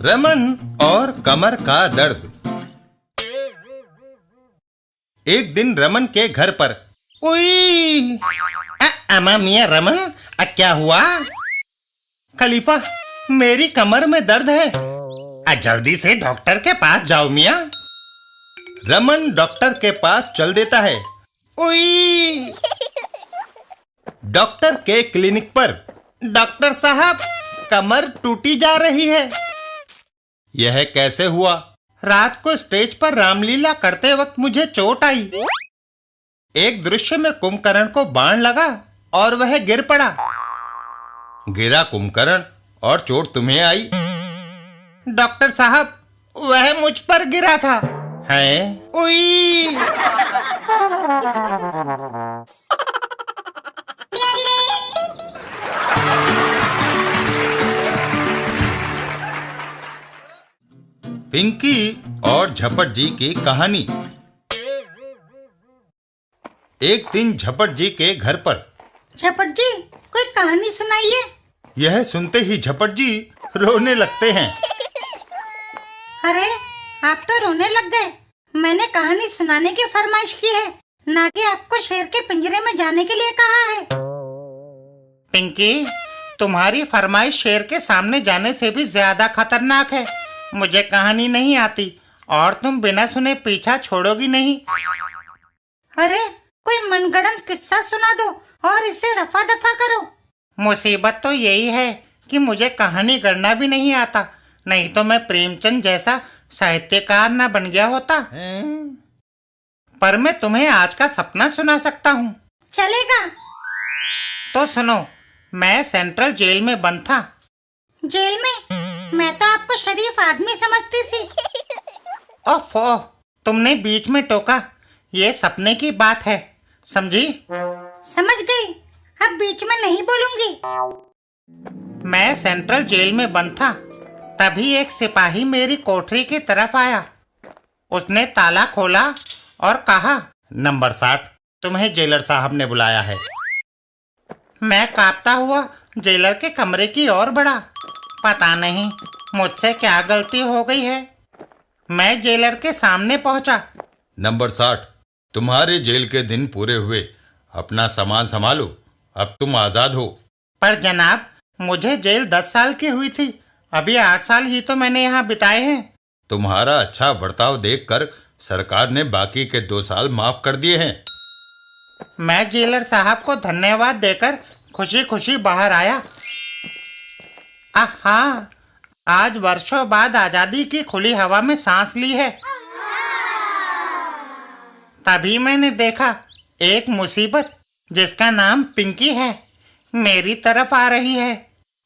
रमन और कमर का दर्द। एक दिन रमन के घर पर उई अमा मियां रमन, क्या हुआ? खलीफा, मेरी कमर में दर्द है, जल्दी से डॉक्टर के पास जाओ मियां। रमन डॉक्टर के पास चल देता है। उई! डॉक्टर के क्लिनिक पर, डॉक्टर साहब, कमर टूटी जा रही है। यह कैसे हुआ? रात को स्टेज पर रामलीला करते वक्त मुझे चोट आई। एक दृश्य में कुंभकर्ण को बाण लगा और वह गिर पड़ा। गिरा कुंभकर्ण और चोट तुम्हें आई? डॉक्टर साहब, वह मुझ पर गिरा था। है? उई! पिंकी और झपट जी की कहानी। एक दिन झपट जी के घर पर। झपट जी, कोई कहानी सुनाइए। यह सुनते ही झपट जी रोने लगते हैं। अरे, आप तो रोने लग गए। मैंने कहानी सुनाने की फरमाइश की है, ना कि आपको शेर के पिंजरे में जाने के लिए कहा है। पिंकी, तुम्हारी फरमाइश शेर के सामने जाने से भी ज्यादा खतरनाक है। मुझे कहानी नहीं आती और तुम बिना सुने पीछा छोड़ोगी नहीं। अरे, कोई मनगढ़ंत किस्सा सुना दो और इसे रफा दफा करो। मुसीबत तो यही है कि मुझे कहानी गढ़ना भी नहीं आता, नहीं तो मैं प्रेमचंद जैसा साहित्यकार न बन गया होता। पर मैं तुम्हें आज का सपना सुना सकता हूँ। चलेगा? तो सुनो। मैं सेंट्रल जेल में बंद था। जेल में? मैं तो आपको शरीफ आदमी समझती थी। ओफो, तुमने बीच में टोका। ये सपने की बात है, समझी? समझ गई, अब बीच में नहीं बोलूंगी। मैं सेंट्रल जेल में बंद था, तभी एक सिपाही मेरी कोठरी की तरफ आया। उसने ताला खोला और कहा, नंबर 60, तुम्हें जेलर साहब ने बुलाया है। मैं कांपता हुआ जेलर के कमरे की ओर बढ़ा। पता नहीं मुझसे क्या गलती हो गई है। मैं जेलर के सामने पहुंचा। नंबर 60, तुम्हारे जेल के दिन पूरे हुए, अपना सामान संभालो, अब तुम आजाद हो। पर जनाब, मुझे जेल 10 साल की हुई थी, अभी 8 साल ही तो मैंने यहाँ बिताए हैं। तुम्हारा अच्छा बर्ताव देखकर सरकार ने बाकी के 2 साल माफ कर दिए हैं। मैं जेलर साहब को धन्यवाद देकर खुशी खुशी बाहर आया। आहा, आज वर्षों बाद आजादी की खुली हवा में सांस ली है। तभी मैंने देखा एक मुसीबत, जिसका नाम पिंकी है, मेरी तरफ आ रही है।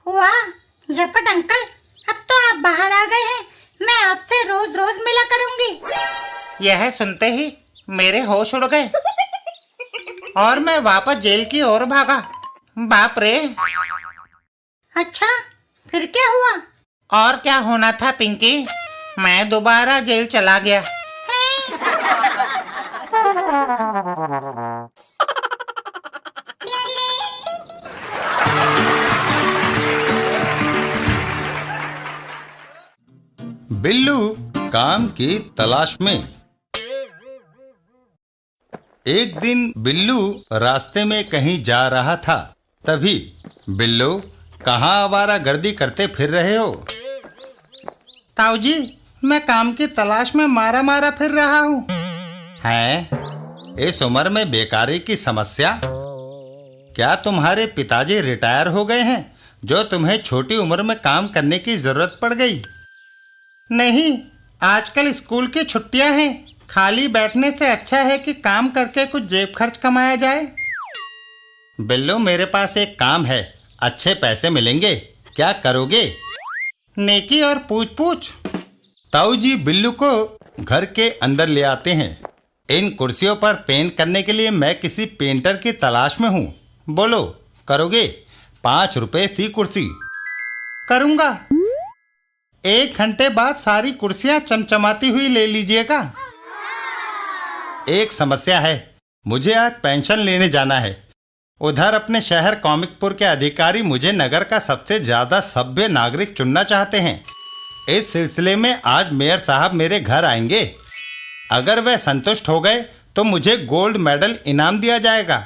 वाह झपट अंकल, अब तो आप बाहर आ गए हैं। मैं आपसे रोज रोज मिला करूंगी। यह सुनते ही मेरे होश उड़ गए और मैं वापस जेल की ओर भागा। बाप रे! अच्छा, फिर क्या हुआ? और क्या होना था पिंकी, मैं दोबारा जेल चला गया। बिल्लू काम की तलाश में। एक दिन बिल्लू रास्ते में कहीं जा रहा था। तभी, बिल्लू, कहाँ आवारागर्दी करते फिर रहे हो? ताऊ जी, मैं काम की तलाश में मारा मारा फिर रहा हूँ। हैं? इस उम्र में बेकारी की समस्या? क्या तुम्हारे पिताजी रिटायर हो गए हैं, जो तुम्हें छोटी उम्र में काम करने की जरूरत पड़ गई? नहीं, आजकल स्कूल की छुट्टियां हैं, खाली बैठने से अच्छा है कि काम करके कुछ जेब खर्च कमाया जाए। बिल्लू, मेरे पास एक काम है, अच्छे पैसे मिलेंगे, क्या करोगे? नेकी और पूछ पूछ। ताऊ जी बिल्लू को घर के अंदर ले आते हैं। इन कुर्सियों पर पेंट करने के लिए मैं किसी पेंटर की तलाश में हूँ। बोलो, करोगे? 5 रुपए फी कुर्सी। करूँगा। 1 घंटे बाद सारी कुर्सियाँ चमचमाती हुई ले लीजिएगा। एक समस्या है, मुझे आज पेंशन लेने जाना है। उधर अपने शहर कॉमिकपुर के अधिकारी मुझे नगर का सबसे ज्यादा सभ्य नागरिक चुनना चाहते हैं। इस सिलसिले में आज मेयर साहब मेरे घर आएंगे। अगर वह संतुष्ट हो गए तो मुझे गोल्ड मेडल इनाम दिया जाएगा।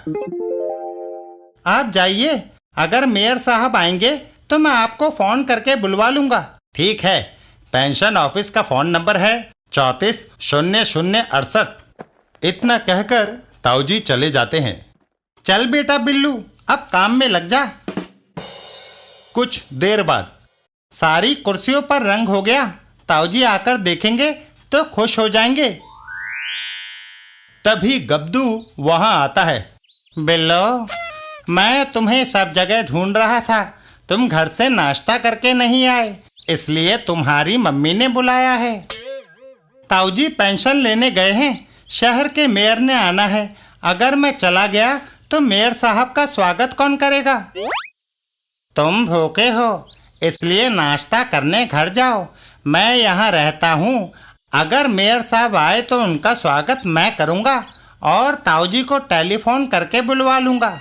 आप जाइए, अगर मेयर साहब आएंगे तो मैं आपको फोन करके बुलवा लूंगा। ठीक है, पेंशन ऑफिस का फोन नंबर है 340068। इतना कहकर ताऊजी चले जाते हैं। चल बेटा बिल्लू, अब काम में लग जा। कुछ देर बाद सारी कुर्सियों पर रंग हो गया। ताऊजी आकर देखेंगे तो खुश हो जाएंगे। तभी गब्दू वहां आता है। बिल्लो, मैं तुम्हें सब जगह ढूंढ रहा था। तुम घर से नाश्ता करके नहीं आए, इसलिए तुम्हारी मम्मी ने बुलाया है। ताऊजी पेंशन लेने गए हैं, शहर के मेयर ने आना है। अगर मैं चला गया तो मेयर साहब का स्वागत कौन करेगा? तुम भूखे हो, इसलिए नाश्ता करने घर जाओ। मैं यहाँ रहता हूँ। अगर मेयर साहब आए तो उनका स्वागत मैं करूँगा और ताऊजी को टेलीफोन करके बुलवा लूँगा।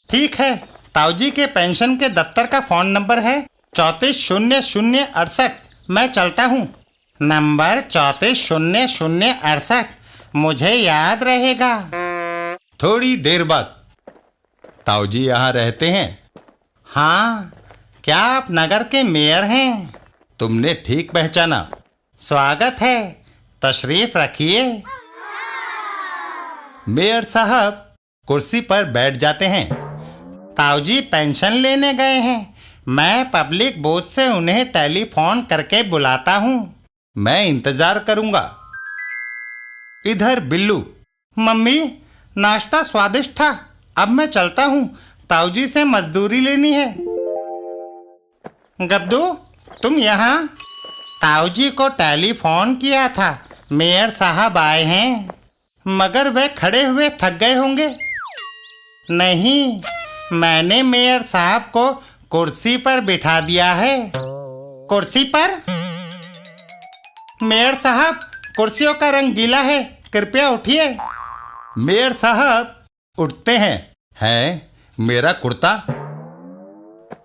ठीक है, ताऊजी के पेंशन के दफ्तर का फ़ोन नंबर है 340068। मैं चलता हूँ। नंबर 340068, मुझे याद रहेगा। थोड़ी देर बाद ताऊजी यहाँ रहते हैं। हाँ, क्या आप नगर के मेयर हैं? तुमने ठीक पहचाना। स्वागत है, तशरीफ रखिए। मेयर साहब कुर्सी पर बैठ जाते हैं। ताऊजी पेंशन लेने गए हैं। मैं पब्लिक बूथ से उन्हें टेलीफोन करके बुलाता हूँ। मैं इंतजार करूंगा। इधर बिल्लू, मम्मी नाश्ता स्वादिष्ट था, अब मैं चलता हूँ। ताऊजी से मजदूरी लेनी है। गब्दू, तुम यहाँ? ताऊजी को टेलीफोन किया था, मेयर साहब आए हैं। मगर वे खड़े हुए थक गए होंगे। नहीं, मैंने मेयर साहब को कुर्सी पर बिठा दिया है। कुर्सी पर? मेयर साहब, कुर्सियों का रंग गीला है, कृपया उठिए। मेयर साहब उठते हैं। है मेरा कुर्ता।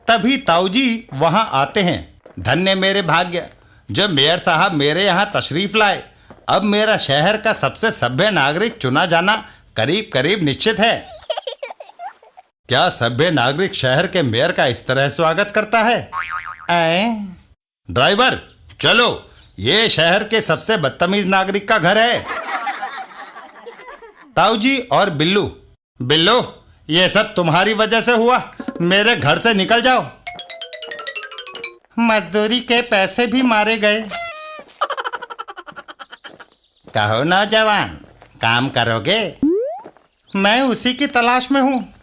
तभी ताऊजी वहां आते हैं। धन्य मेरे भाग्य, जब मेयर साहब मेरे यहाँ तशरीफ लाए। अब मेरा शहर का सबसे सभ्य नागरिक चुना जाना करीब करीब निश्चित है। क्या सभ्य नागरिक शहर के मेयर का इस तरह स्वागत करता है? ड्राइवर, चलो, ये शहर के सबसे बदतमीज नागरिक का घर है। ताऊजी और बिल्लू, बिल्लू, ये सब तुम्हारी वजह से हुआ। मेरे घर से निकल जाओ। मजदूरी के पैसे भी मारे गए। कहो नौजवान, काम करोगे? मैं उसी की तलाश में हूँ।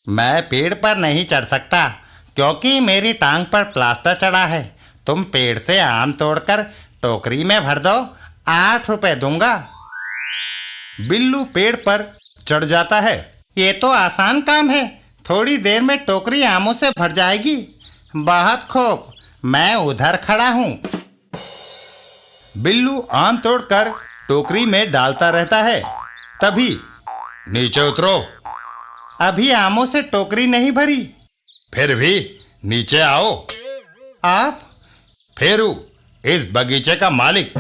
मैं पेड़ पर नहीं चढ़ सकता क्योंकि मेरी टांग पर प्लास्टर चढ़ा है। तुम पेड़ से आम तोड़कर टोकरी में भर दो, 8 रुपए दूंगा। बिल्लू पेड़ पर चढ़ जाता है। ये तो आसान काम है, थोड़ी देर में टोकरी आमों से भर जाएगी। बहुत खूब, मैं उधर खड़ा हूँ। बिल्लू आम तोड़कर टोकरी में डालता रहता है। तभी, नीचे उतरो। अभी आमों से टोकरी नहीं भरी। फिर भी नीचे आओ। आप? फेरू, इस बगीचे का मालिक।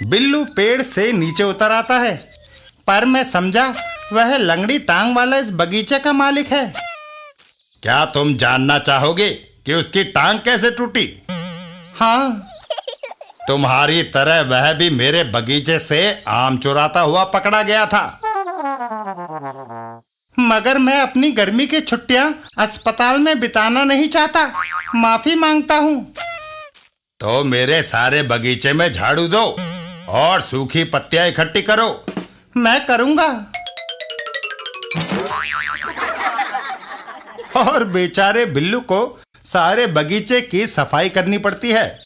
बिल्लू पेड़ से नीचे उतर आता है, पर मैं समझा वह लंगड़ी टांग वाला इस बगीचे का मालिक है। क्या तुम जानना चाहोगे कि उसकी टांग कैसे टूटी? हाँ। तुम्हारी तरह वह भी मेरे बगीचे से आम चुराता हुआ पकड़ा गया था। मगर मैं अपनी गर्मी की छुट्टियां अस्पताल में बिताना नहीं चाहता। माफी मांगता हूँ। तो मेरे सारे बगीचे में झाड़ू दो और सूखी पत्तियां इकट्ठी करो। मैं करूंगा। और बेचारे बिल्लू को सारे बगीचे की सफाई करनी पड़ती है।